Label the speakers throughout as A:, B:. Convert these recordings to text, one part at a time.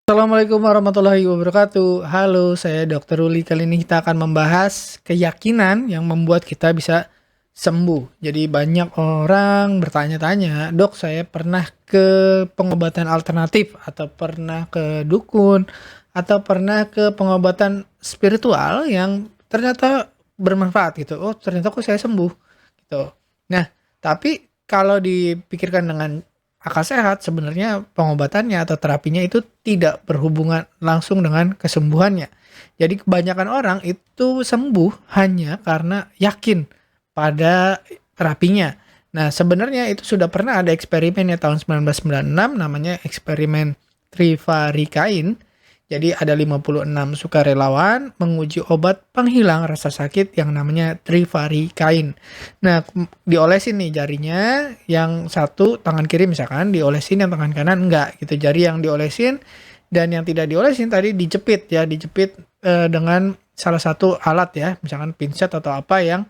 A: Assalamualaikum warahmatullahi wabarakatuh. Halo, saya Dr. Ruli. Kali ini kita akan membahas keyakinan yang membuat kita bisa sembuh. Jadi banyak orang bertanya-tanya, "Dok, saya pernah ke pengobatan alternatif atau pernah ke dukun atau pernah ke pengobatan spiritual yang ternyata bermanfaat gitu. Oh, ternyata kok saya sembuh." Gitu. Nah, tapi kalau dipikirkan dengan akal sehat, sebenarnya pengobatannya atau terapinya itu tidak berhubungan langsung dengan kesembuhannya. Jadi kebanyakan orang itu sembuh hanya karena yakin pada terapinya. Nah, sebenarnya itu sudah pernah ada eksperimen ya tahun 1996 namanya eksperimen Trifarikain. Jadi ada 56 sukarelawan menguji obat penghilang rasa sakit yang namanya Trifarikain. Nah, diolesin nih jarinya, yang satu tangan kiri misalkan diolesin, yang tangan kanan enggak gitu. Jari yang diolesin dan yang tidak diolesin tadi dijepit ya, dengan salah satu alat ya, misalkan pinset atau apa yang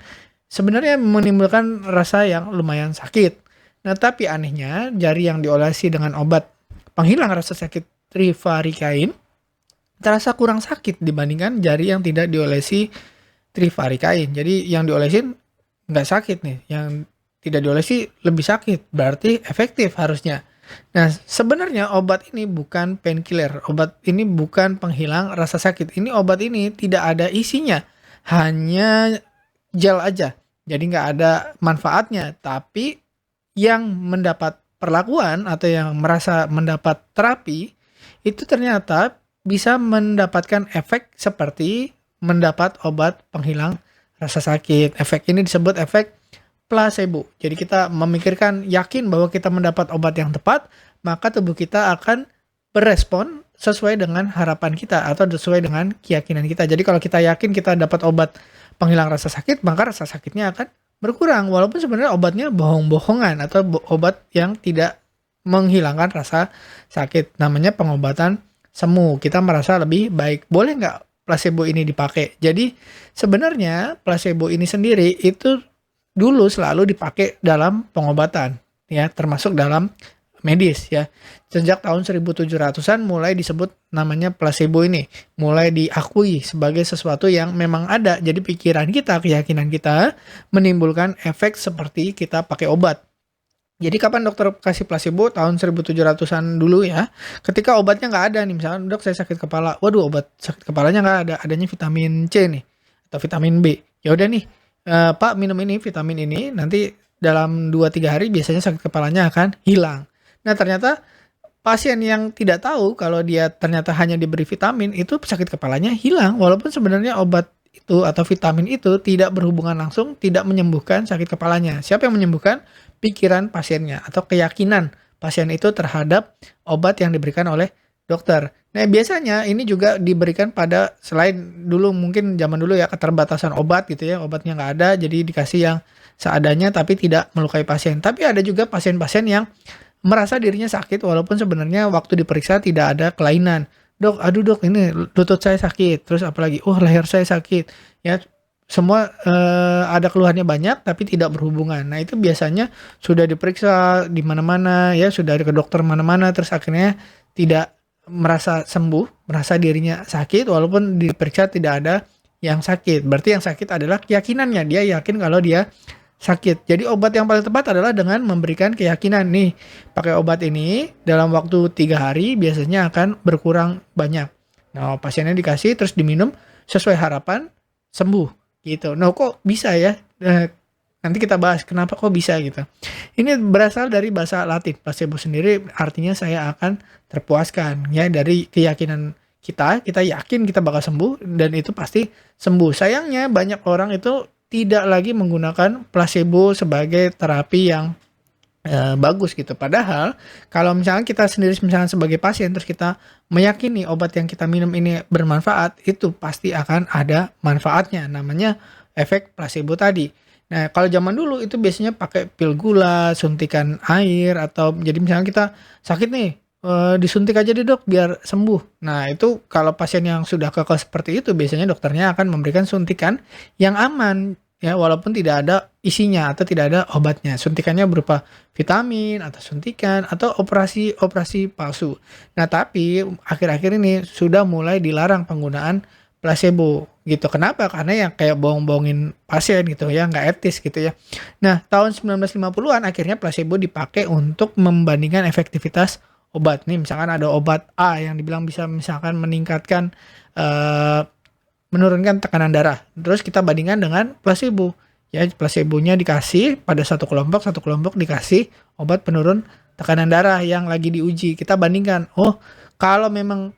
A: sebenarnya menimbulkan rasa yang lumayan sakit. Nah, tapi anehnya jari yang diolesi dengan obat penghilang rasa sakit Trifarikain terasa kurang sakit dibandingkan jari yang tidak diolesi Trifarikain. Jadi yang diolesin nggak sakit nih, yang tidak diolesi lebih sakit, berarti efektif harusnya. Nah, sebenarnya obat ini bukan painkiller, obat ini bukan penghilang rasa sakit. Ini obat ini tidak ada isinya, hanya gel aja. Jadi nggak ada manfaatnya, tapi yang mendapat perlakuan atau yang merasa mendapat terapi itu ternyata bisa mendapatkan efek seperti mendapat obat penghilang rasa sakit. Efek ini disebut efek placebo. Jadi kita memikirkan yakin bahwa kita mendapat obat yang tepat, maka tubuh kita akan berespon sesuai dengan harapan kita atau sesuai dengan keyakinan kita. Jadi kalau kita yakin kita dapat obat penghilang rasa sakit, maka rasa sakitnya akan berkurang. Walaupun sebenarnya obatnya bohong-bohongan atau obat yang tidak menghilangkan rasa sakit. Namanya pengobatan semu. Kita merasa lebih baik. Boleh nggak placebo ini dipakai? Jadi sebenarnya placebo ini sendiri itu dulu selalu dipakai dalam pengobatan, ya, termasuk dalam medis ya. Sejak tahun 1700-an mulai disebut namanya placebo ini, mulai diakui sebagai sesuatu yang memang ada. Jadi pikiran kita, keyakinan kita menimbulkan efek seperti kita pakai obat. Jadi kapan dokter kasih placebo? Tahun 1700-an dulu ya. Ketika obatnya nggak ada nih, misalkan, "Dok, saya sakit kepala." Waduh, obat sakit kepalanya nggak ada, adanya vitamin C nih atau vitamin B. Ya udah nih, "Pak, minum ini, vitamin ini, nanti dalam 2-3 hari biasanya sakit kepalanya akan hilang." Nah, ternyata pasien yang tidak tahu kalau dia ternyata hanya diberi vitamin, itu sakit kepalanya hilang, walaupun sebenarnya obat itu atau vitamin itu tidak berhubungan langsung, tidak menyembuhkan sakit kepalanya. Siapa yang menyembuhkan? Pikiran pasiennya atau keyakinan pasien itu terhadap obat yang diberikan oleh dokter. Nah, biasanya ini juga diberikan pada selain dulu mungkin zaman dulu ya keterbatasan obat gitu ya, obatnya nggak ada jadi dikasih yang seadanya tapi tidak melukai pasien. Tapi ada juga pasien-pasien yang merasa dirinya sakit walaupun sebenarnya waktu diperiksa tidak ada kelainan. "Dok, aduh dok, ini lutut saya sakit." Terus apalagi, "Oh, leher saya sakit." Ya, semua ada keluhannya banyak tapi tidak berhubungan. Nah, itu biasanya sudah diperiksa di mana-mana ya, sudah ke dokter mana-mana, terus akhirnya tidak merasa sembuh, merasa dirinya sakit walaupun diperiksa tidak ada yang sakit. Berarti yang sakit adalah keyakinannya, dia yakin kalau dia sakit. Jadi obat yang paling tepat adalah dengan memberikan keyakinan nih, pakai obat ini dalam waktu 3 hari biasanya akan berkurang banyak. Nah, pasiennya dikasih terus diminum sesuai harapan, sembuh gitu. Nah, kok bisa ya? Nanti kita bahas kenapa kok bisa gitu. Ini berasal dari bahasa Latin. Placebo sendiri artinya saya akan terpuaskan ya, dari keyakinan kita yakin kita bakal sembuh dan itu pasti sembuh. Sayangnya banyak orang itu tidak lagi menggunakan placebo sebagai terapi yang bagus gitu. Padahal kalau misalnya kita sendiri misalnya sebagai pasien terus kita meyakini obat yang kita minum ini bermanfaat, itu pasti akan ada manfaatnya. Namanya efek placebo tadi. Nah, kalau zaman dulu itu biasanya pakai pil gula, suntikan air, atau jadi misalnya kita sakit nih, disuntik aja deh dok biar sembuh. Nah, itu kalau pasien yang sudah kekeh seperti itu biasanya dokternya akan memberikan suntikan yang aman. ya, walaupun tidak ada isinya atau tidak ada obatnya. Suntikannya berupa vitamin atau suntikan atau operasi palsu. Nah, tapi akhir-akhir ini sudah mulai dilarang penggunaan placebo gitu. Kenapa? Karena yang kayak bohong-bohongin pasien gitu ya, nggak etis gitu ya. Nah, tahun 1950-an akhirnya placebo dipakai untuk membandingkan efektivitas obat. Nih, misalkan ada obat A yang dibilang bisa misalkan meningkatkan eh, menurunkan tekanan darah. Terus kita bandingkan dengan placebo. Ya, placebonya dikasih pada satu kelompok dikasih obat penurun tekanan darah yang lagi diuji. Kita bandingkan, oh kalau memang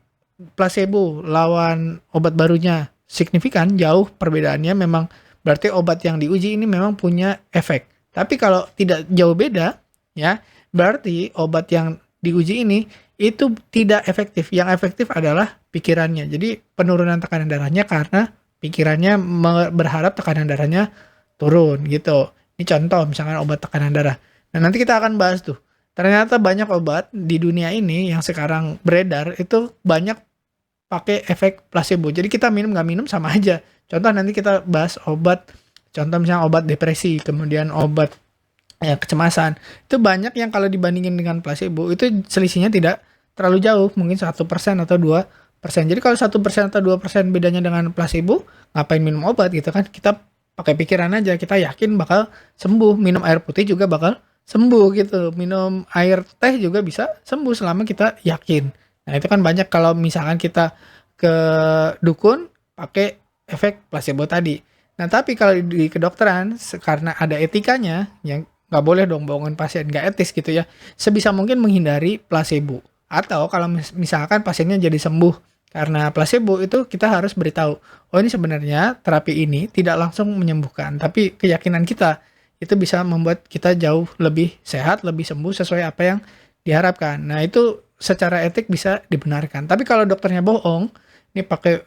A: placebo lawan obat barunya signifikan, jauh perbedaannya, memang berarti obat yang diuji ini memang punya efek. Tapi kalau tidak jauh beda, ya berarti obat yang diuji ini itu tidak efektif. Yang efektif adalah pikirannya. Jadi penurunan tekanan darahnya karena pikirannya berharap tekanan darahnya turun gitu. Ini contoh misalkan obat tekanan darah. Nah, nanti kita akan bahas tuh. Ternyata banyak obat di dunia ini yang sekarang beredar itu banyak pakai efek placebo. Jadi kita minum nggak minum sama aja. Contoh nanti kita bahas obat, contoh misalnya obat depresi, kemudian obat ya, kecemasan. Itu banyak yang kalau dibandingin dengan placebo itu selisihnya tidak terlalu jauh, mungkin 1% atau 2%. Jadi kalau 1% atau 2% bedanya dengan placebo, ngapain minum obat gitu kan? Kita pakai pikiran aja, kita yakin bakal sembuh. Minum air putih juga bakal sembuh gitu. Minum air teh juga bisa sembuh selama kita yakin. Nah, itu kan banyak kalau misalkan kita ke dukun pakai efek placebo tadi. Nah, tapi kalau di kedokteran, karena ada etikanya, yang nggak boleh dong bohongin pasien, nggak etis gitu ya. Sebisa mungkin menghindari placebo. Atau kalau misalkan pasiennya jadi sembuh karena placebo, itu kita harus beritahu, oh ini sebenarnya terapi ini tidak langsung menyembuhkan, tapi keyakinan kita itu bisa membuat kita jauh lebih sehat, lebih sembuh sesuai apa yang diharapkan. Nah, itu secara etik bisa dibenarkan. Tapi kalau dokternya bohong, ini pakai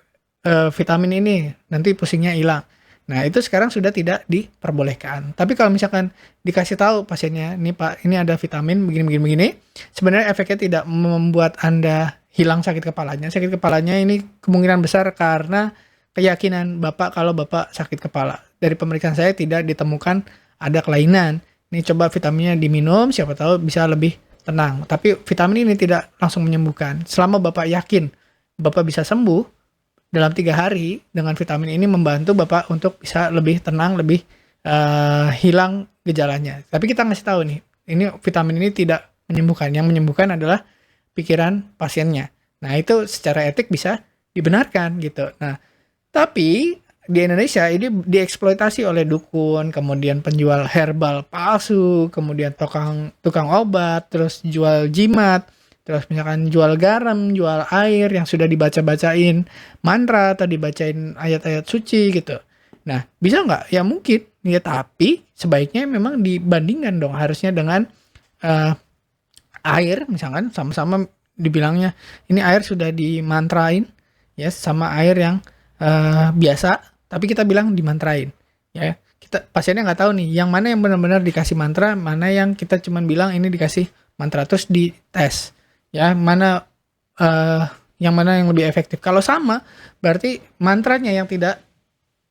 A: vitamin ini, nanti pusingnya hilang. Nah, itu sekarang sudah tidak diperbolehkan. Tapi kalau misalkan dikasih tahu pasiennya, ini Pak, ini ada vitamin begini, sebenarnya efeknya tidak membuat Anda hilang sakit kepalanya. Sakit kepalanya ini kemungkinan besar karena keyakinan Bapak kalau Bapak sakit kepala. Dari pemeriksaan saya tidak ditemukan ada kelainan. Ini coba vitaminnya diminum, siapa tahu bisa lebih tenang. Tapi vitamin ini tidak langsung menyembuhkan. Selama Bapak yakin Bapak bisa sembuh, dalam 3 hari dengan vitamin ini membantu Bapak untuk bisa lebih tenang, lebih hilang gejalanya. Tapi kita ngasih tahu nih, ini vitamin ini tidak menyembuhkan. Yang menyembuhkan adalah pikiran pasiennya. Nah, itu secara etik bisa dibenarkan gitu. Nah, tapi di Indonesia ini dieksploitasi oleh dukun, kemudian penjual herbal palsu, kemudian tukang obat, terus jual jimat, terus misalkan jual garam, jual air yang sudah dibaca-bacain mantra atau dibacain ayat-ayat suci gitu. Nah, bisa nggak? Ya mungkin. Ya, tapi sebaiknya memang dibandingkan dong harusnya dengan air, misalkan sama-sama dibilangnya ini air sudah dimantrain ya, sama air yang biasa, tapi kita bilang dimantrain ya. Kita pasiennya nggak tahu nih yang mana yang benar-benar dikasih mantra, mana yang kita cuman bilang ini dikasih mantra, terus dites ya, mana yang mana yang lebih efektif. Kalau sama berarti mantranya yang tidak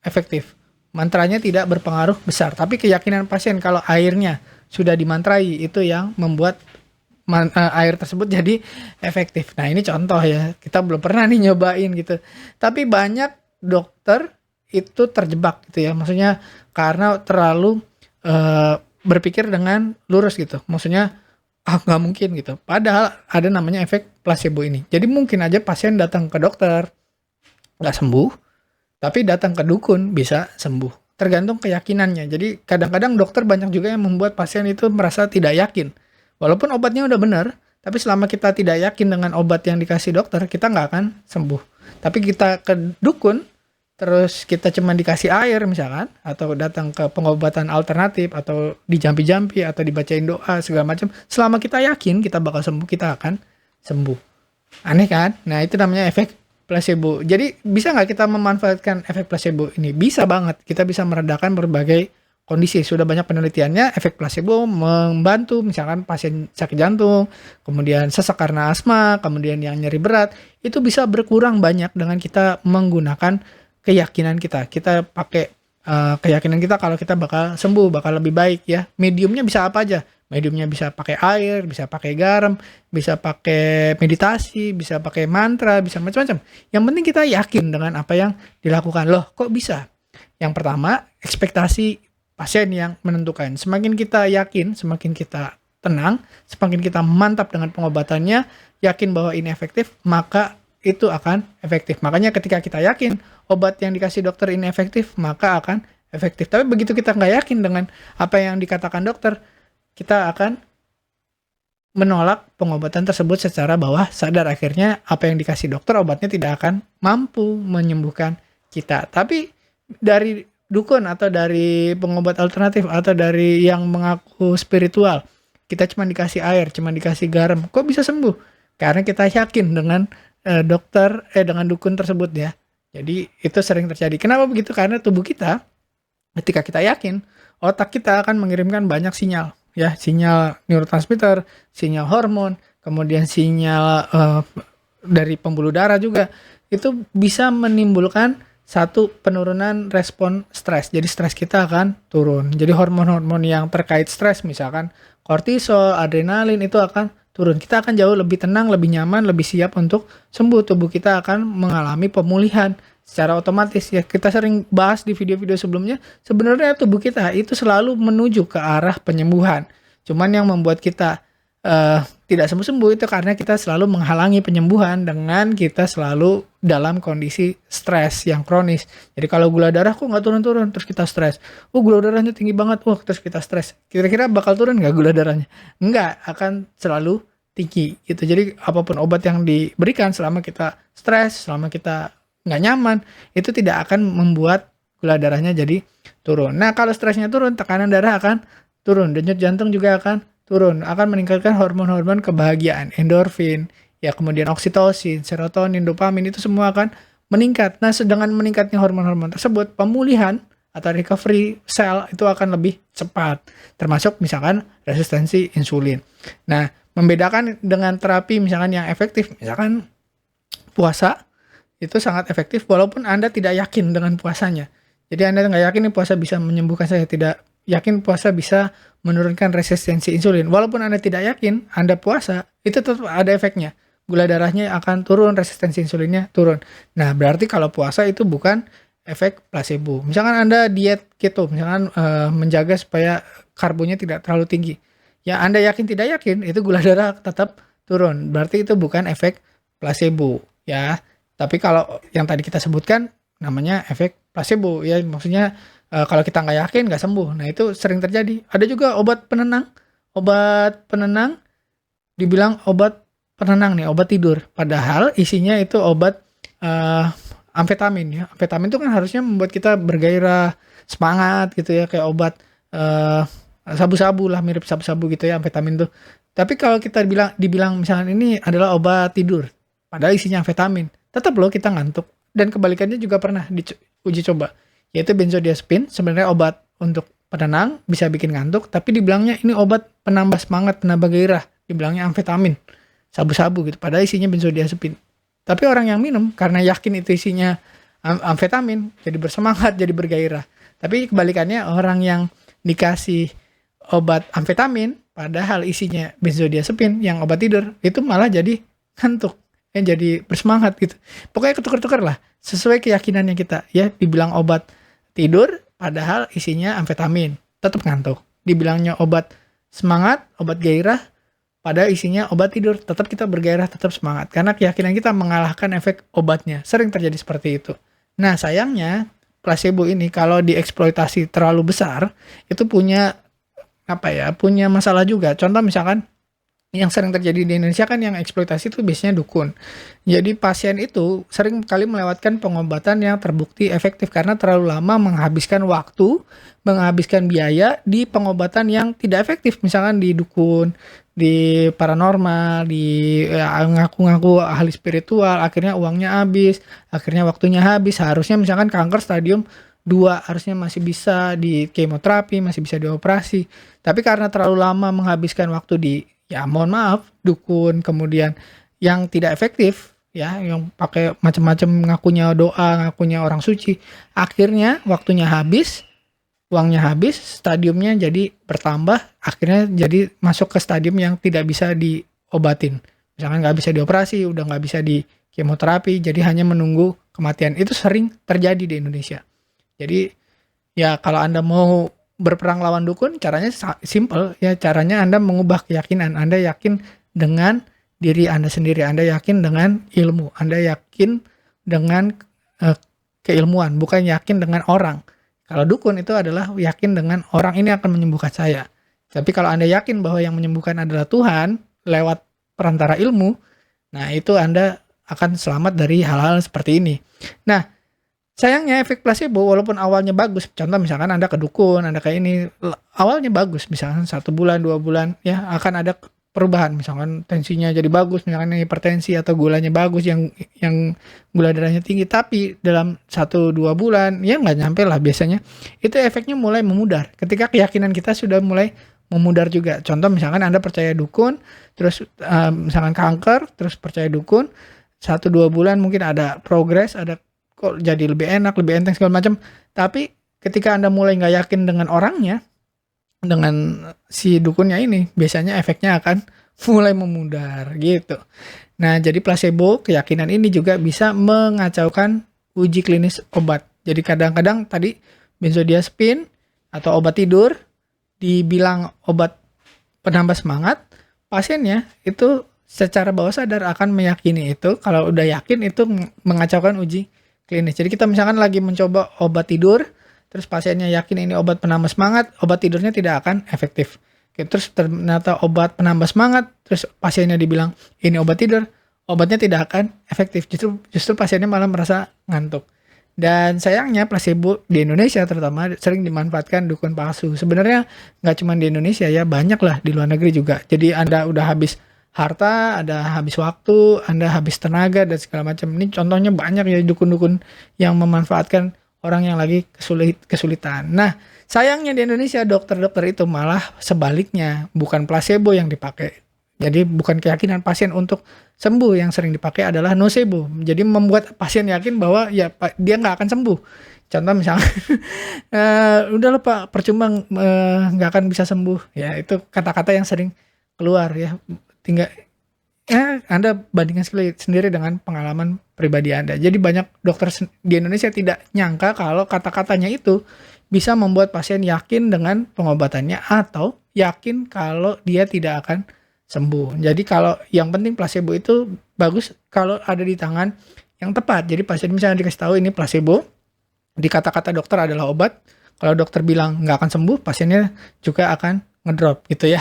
A: efektif, mantranya tidak berpengaruh besar, tapi keyakinan pasien kalau airnya sudah dimantrai itu yang membuat air tersebut jadi efektif. Nah, ini contoh ya, kita belum pernah nih nyobain gitu. Tapi banyak dokter itu terjebak gitu ya, maksudnya karena terlalu berpikir dengan lurus gitu. Maksudnya nggak mungkin gitu. Padahal ada namanya efek placebo ini. Jadi mungkin aja pasien datang ke dokter nggak sembuh, tapi datang ke dukun bisa sembuh. Tergantung keyakinannya. Jadi kadang-kadang dokter banyak juga yang membuat pasien itu merasa tidak yakin. Walaupun obatnya udah benar, tapi selama kita tidak yakin dengan obat yang dikasih dokter, kita nggak akan sembuh. Tapi kita ke dukun, terus kita cuma dikasih air misalkan, atau datang ke pengobatan alternatif, atau dijampi-jampi, atau dibacain doa, segala macam. Selama kita yakin kita bakal sembuh, kita akan sembuh. Aneh kan? Nah, itu namanya efek placebo. Jadi bisa nggak kita memanfaatkan efek placebo ini? Bisa banget. Kita bisa meredakan berbagai kondisi. Sudah banyak penelitiannya, efek placebo membantu misalkan pasien sakit jantung, kemudian sesak karena asma, kemudian yang nyeri berat, itu bisa berkurang banyak dengan kita menggunakan keyakinan kita. Kita pakai keyakinan kita kalau kita bakal sembuh, bakal lebih baik ya. Mediumnya bisa apa aja? Mediumnya bisa pakai air, bisa pakai garam, bisa pakai meditasi, bisa pakai mantra, bisa macam-macam. Yang penting kita yakin dengan apa yang dilakukan. Loh, kok bisa? Yang pertama, ekspektasi pasien yang menentukan. Semakin kita yakin, semakin kita tenang, semakin kita mantap dengan pengobatannya, yakin bahwa ini efektif, maka itu akan efektif. Makanya ketika kita yakin obat yang dikasih dokter ini efektif, maka akan efektif. Tapi begitu kita nggak yakin dengan apa yang dikatakan dokter, kita akan menolak pengobatan tersebut secara bawah sadar. Akhirnya apa yang dikasih dokter, obatnya tidak akan mampu menyembuhkan kita. Tapi dari dukun atau dari pengobat alternatif atau dari yang mengaku spiritual, kita cuma dikasih air, cuma dikasih garam, kok bisa sembuh? Karena kita yakin dengan dengan dukun tersebut ya. Jadi itu sering terjadi. Kenapa begitu? Karena tubuh kita ketika kita yakin, otak kita akan mengirimkan banyak sinyal ya, sinyal neurotransmitter, sinyal hormon, kemudian sinyal dari pembuluh darah juga. Itu bisa menimbulkan satu penurunan respon stres. Jadi stres kita akan turun. Jadi hormon-hormon yang terkait stres misalkan kortisol, adrenalin itu akan turun. Kita akan jauh lebih tenang, lebih nyaman, lebih siap untuk sembuh. Tubuh kita akan mengalami pemulihan secara otomatis ya. Kita sering bahas di video-video sebelumnya, sebenarnya tubuh kita itu selalu menuju ke arah penyembuhan. Cuman yang membuat kita tidak sembuh-sembuh itu karena kita selalu menghalangi penyembuhan dengan kita selalu dalam kondisi stres yang kronis. Jadi kalau gula darah kok nggak turun-turun, terus kita stres. Gula darahnya tinggi banget, terus kita stres. Kira-kira bakal turun nggak gula darahnya? Nggak, akan selalu tinggi gitu. Jadi apapun obat yang diberikan selama kita stres, selama kita nggak nyaman, itu tidak akan membuat gula darahnya jadi turun. Nah kalau stresnya turun, tekanan darah akan turun, denyut jantung juga akan turun, akan meningkatkan hormon-hormon kebahagiaan, endorfin, ya kemudian oksitosin, serotonin, dopamin, itu semua akan meningkat. Nah, dengan meningkatnya hormon-hormon tersebut, pemulihan atau recovery sel itu akan lebih cepat, termasuk misalkan resistensi insulin. Nah, membedakan dengan terapi misalkan yang efektif, misalkan puasa, itu sangat efektif walaupun Anda tidak yakin dengan puasanya. Jadi Anda nggak yakin nih puasa bisa menyembuhkan saya, tidak yakin puasa bisa menurunkan resistensi insulin. Walaupun Anda tidak yakin, Anda puasa, itu tetap ada efeknya. Gula darahnya akan turun, resistensi insulinnya turun. Nah, berarti kalau puasa itu bukan efek placebo. Misalkan Anda diet keto, misalkan menjaga supaya karbonya tidak terlalu tinggi. Ya, Anda yakin tidak yakin, itu gula darah tetap turun. Berarti itu bukan efek placebo, ya. Tapi kalau yang tadi kita sebutkan, namanya efek placebo, ya. Maksudnya kalau kita nggak yakin, nggak sembuh. Nah, itu sering terjadi. Ada juga obat penenang. Obat penenang dibilang obat penenang nih, obat tidur. Padahal isinya itu obat amfetamin ya. Amfetamin itu kan harusnya membuat kita bergairah, semangat gitu ya. Kayak obat sabu-sabu lah, mirip sabu-sabu gitu ya amfetamin tuh. Tapi kalau kita dibilang misalnya ini adalah obat tidur, padahal isinya amfetamin, tetap loh kita ngantuk. Dan kebalikannya juga pernah diuji coba, yaitu benzodiazepin, sebenarnya obat untuk penenang, bisa bikin ngantuk, tapi dibilangnya ini obat penambah semangat, penambah gairah, dibilangnya amfetamin, sabu-sabu gitu, padahal isinya benzodiazepin. Tapi orang yang minum, karena yakin itu isinya amfetamin, jadi bersemangat, jadi bergairah. Tapi kebalikannya, orang yang dikasih obat amfetamin, padahal isinya benzodiazepin, yang obat tidur, itu malah jadi ngantuk, jadi bersemangat gitu. Pokoknya ketukar-tukar lah, sesuai keyakinannya kita, ya. Dibilang obat tidur, padahal isinya amfetamin, tetap ngantuk. Dibilangnya obat semangat, obat gairah, padahal isinya obat tidur, tetap kita bergairah, tetap semangat. Karena keyakinan kita mengalahkan efek obatnya. Sering terjadi seperti itu. Nah, sayangnya placebo ini kalau dieksploitasi terlalu besar, itu punya masalah juga. Contoh misalkan yang sering terjadi di Indonesia kan yang eksploitasi itu biasanya dukun. Jadi pasien itu sering kali melewatkan pengobatan yang terbukti efektif karena terlalu lama menghabiskan waktu, menghabiskan biaya di pengobatan yang tidak efektif. Misalkan di dukun, di paranormal, di ngaku-ngaku ahli spiritual, akhirnya uangnya habis, akhirnya waktunya habis. Harusnya misalkan kanker stadium 2 harusnya masih bisa di kemoterapi, masih bisa dioperasi. Tapi karena terlalu lama menghabiskan waktu di, ya mohon maaf, dukun, kemudian yang tidak efektif, ya, yang pakai macam-macam ngakunya doa, ngakunya orang suci. Akhirnya waktunya habis, uangnya habis, stadiumnya jadi bertambah, akhirnya jadi masuk ke stadium yang tidak bisa diobatin. Misalkan nggak bisa dioperasi, udah nggak bisa di kemoterapi, jadi hanya menunggu kematian. Itu sering terjadi di Indonesia. Jadi ya kalau Anda mau berperang lawan dukun, caranya simple ya, caranya Anda mengubah keyakinan. Anda yakin dengan diri Anda sendiri, Anda yakin dengan ilmu, Anda yakin dengan eh, keilmuan, bukan yakin dengan orang. Kalau dukun itu adalah yakin dengan orang ini akan menyembuhkan saya. Tapi kalau Anda yakin bahwa yang menyembuhkan adalah Tuhan lewat perantara ilmu, nah itu Anda akan selamat dari hal-hal seperti ini. Nah, sayangnya efek placebo walaupun awalnya bagus, contoh misalkan Anda ke dukun, Anda kayak ini, awalnya bagus, misalkan 1 bulan, 2 bulan, ya akan ada perubahan, misalkan tensinya jadi bagus, misalkan hipertensi atau gulanya bagus, yang gula darahnya tinggi, tapi dalam 1-2 bulan, ya nggak nyampe lah biasanya, itu efeknya mulai memudar, ketika keyakinan kita sudah mulai memudar juga. Contoh misalkan Anda percaya dukun, terus misalkan kanker, terus percaya dukun, 1-2 bulan mungkin ada progres, ada kok jadi lebih enak, lebih enteng segala macam. Tapi ketika Anda mulai nggak yakin dengan orangnya, dengan si dukunnya ini, biasanya efeknya akan mulai memudar gitu. Nah, jadi placebo, keyakinan ini juga bisa mengacaukan uji klinis obat. Jadi kadang-kadang tadi benzodiazepin atau obat tidur dibilang obat penambah semangat, pasiennya itu secara bawah sadar akan meyakini itu, kalau udah yakin itu mengacaukan uji klinis. Jadi kita misalkan lagi mencoba obat tidur, terus pasiennya yakin ini obat penambah semangat, obat tidurnya tidak akan efektif. Oke, terus ternyata obat penambah semangat, terus pasiennya dibilang ini obat tidur, obatnya tidak akan efektif. Justru pasiennya malah merasa ngantuk. Dan sayangnya placebo di Indonesia terutama sering dimanfaatkan dukun palsu. Sebenarnya nggak cuma di Indonesia ya, banyak lah di luar negeri juga. Jadi Anda udah habis harta, ada habis waktu, Anda habis tenaga dan segala macam. Ini contohnya banyak ya dukun-dukun yang memanfaatkan orang yang lagi kesulitan. Nah, sayangnya di Indonesia dokter-dokter itu malah sebaliknya, bukan placebo yang dipakai. Jadi bukan keyakinan pasien untuk sembuh, yang sering dipakai adalah nocebo. Jadi membuat pasien yakin bahwa ya dia nggak akan sembuh. Contoh misalnya, udah lupa Pak, percuma nggak akan bisa sembuh. Ya itu kata-kata yang sering keluar ya. Tinggal ya Anda bandingkan sendiri dengan pengalaman pribadi Anda. Jadi banyak dokter di Indonesia tidak nyangka kalau kata-katanya itu bisa membuat pasien yakin dengan pengobatannya atau yakin kalau dia tidak akan sembuh. Jadi kalau yang penting placebo itu bagus kalau ada di tangan yang tepat. Jadi pasien misalnya dikasih tahu ini placebo, di kata-kata dokter adalah obat. Kalau dokter bilang nggak akan sembuh, pasiennya juga akan ngedrop gitu ya.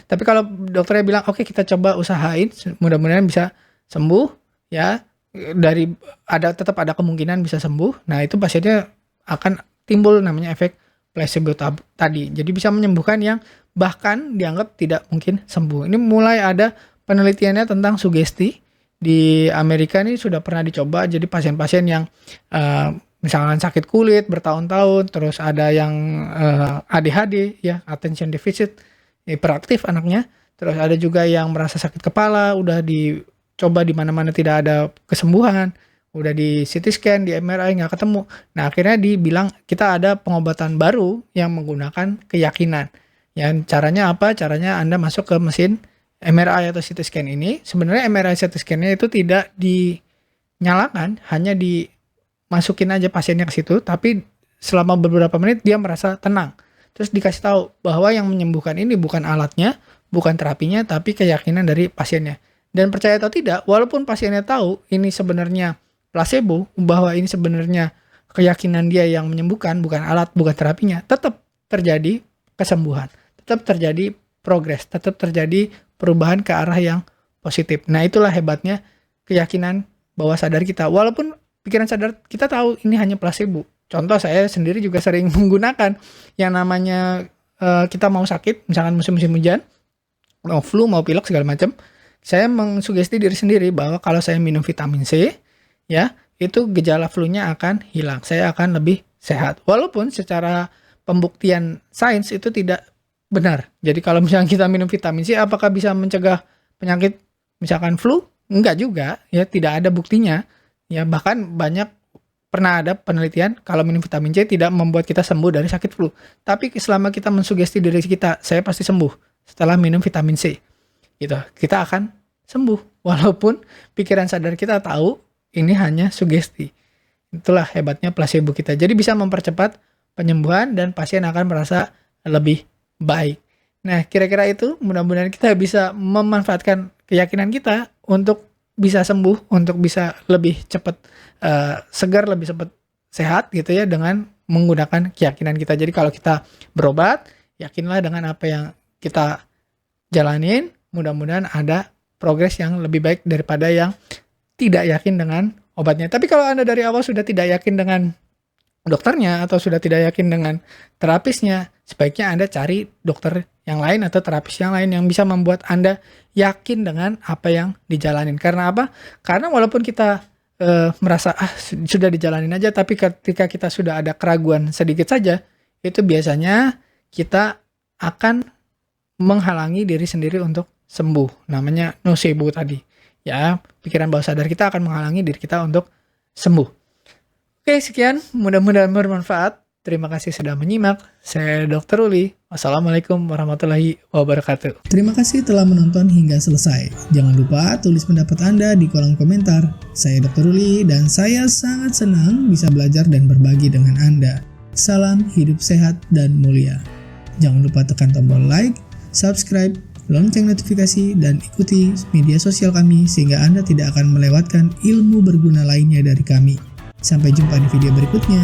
A: Tapi kalau dokternya bilang oke, kita coba usahain, mudah-mudahan bisa sembuh ya, dari tetap ada kemungkinan bisa sembuh. Nah itu pasiennya akan timbul namanya efek placebo tadi. Jadi bisa menyembuhkan yang bahkan dianggap tidak mungkin sembuh. Ini mulai ada penelitiannya tentang sugesti di Amerika, ini sudah pernah dicoba. Jadi pasien-pasien yang misalkan sakit kulit bertahun-tahun, terus ada yang ADHD ya, attention deficit hiperaktif anaknya, terus ada juga yang merasa sakit kepala, udah dicoba di mana-mana tidak ada kesembuhan, udah di CT scan, di MRI nggak ketemu. Nah akhirnya dibilang kita ada pengobatan baru yang menggunakan keyakinan. Yang caranya apa? Caranya Anda masuk ke mesin MRI atau CT scan ini. Sebenarnya MRI CT scan-nya itu tidak dinyalakan, hanya dimasukin aja pasiennya ke situ, tapi selama beberapa menit dia merasa tenang. Terus dikasih tahu bahwa yang menyembuhkan ini bukan alatnya, bukan terapinya, tapi keyakinan dari pasiennya. Dan percaya atau tidak, walaupun pasiennya tahu ini sebenarnya placebo, bahwa ini sebenarnya keyakinan dia yang menyembuhkan, bukan alat, bukan terapinya, tetap terjadi kesembuhan, tetap terjadi progres, tetap terjadi perubahan ke arah yang positif. Nah itulah hebatnya keyakinan bawah sadar kita. Walaupun pikiran sadar kita tahu ini hanya placebo. Contoh saya sendiri juga sering menggunakan yang namanya kita mau sakit, misalkan musim-musim hujan, mau flu, mau pilek segala macam. Saya mengsugesti diri sendiri bahwa kalau saya minum vitamin C, ya itu gejala flu-nya akan hilang. Saya akan lebih sehat. Walaupun secara pembuktian sains itu tidak benar. Jadi kalau misalnya kita minum vitamin C, apakah bisa mencegah penyakit misalkan flu? Enggak juga, ya tidak ada buktinya. Ya bahkan pernah ada penelitian kalau minum vitamin C tidak membuat kita sembuh dari sakit flu. Tapi selama kita mensugesti diri kita, saya pasti sembuh setelah minum vitamin C. Gitu. Kita akan sembuh walaupun pikiran sadar kita tahu ini hanya sugesti. Itulah hebatnya placebo kita. Jadi bisa mempercepat penyembuhan dan pasien akan merasa lebih baik. Nah, kira-kira itu mudah-mudahan kita bisa memanfaatkan keyakinan kita untuk bisa sembuh, untuk bisa lebih cepat segar, lebih cepat sehat gitu ya dengan menggunakan keyakinan kita. Jadi kalau kita berobat, yakinlah dengan apa yang kita jalanin, mudah-mudahan ada progres yang lebih baik daripada yang tidak yakin dengan obatnya. Tapi kalau Anda dari awal sudah tidak yakin dengan dokternya atau sudah tidak yakin dengan terapisnya, sebaiknya Anda cari dokter yang lain atau terapis yang lain yang bisa membuat Anda yakin dengan apa yang dijalanin. Karena apa? Karena walaupun kita merasa sudah dijalanin aja, tapi ketika kita sudah ada keraguan sedikit saja, itu biasanya kita akan menghalangi diri sendiri untuk sembuh. Namanya nocebo tadi. Ya, pikiran bawah sadar kita akan menghalangi diri kita untuk sembuh. Oke, sekian. Mudah-mudahan bermanfaat. Terima kasih sudah menyimak. Saya Dr. Uli. Wassalamualaikum warahmatullahi wabarakatuh.
B: Terima kasih telah menonton hingga selesai. Jangan lupa tulis pendapat Anda di kolom komentar. Saya Dr. Uli dan saya sangat senang bisa belajar dan berbagi dengan Anda. Salam hidup sehat dan mulia. Jangan lupa tekan tombol like, subscribe, lonceng notifikasi, dan ikuti media sosial kami sehingga Anda tidak akan melewatkan ilmu berguna lainnya dari kami. Sampai jumpa di video berikutnya.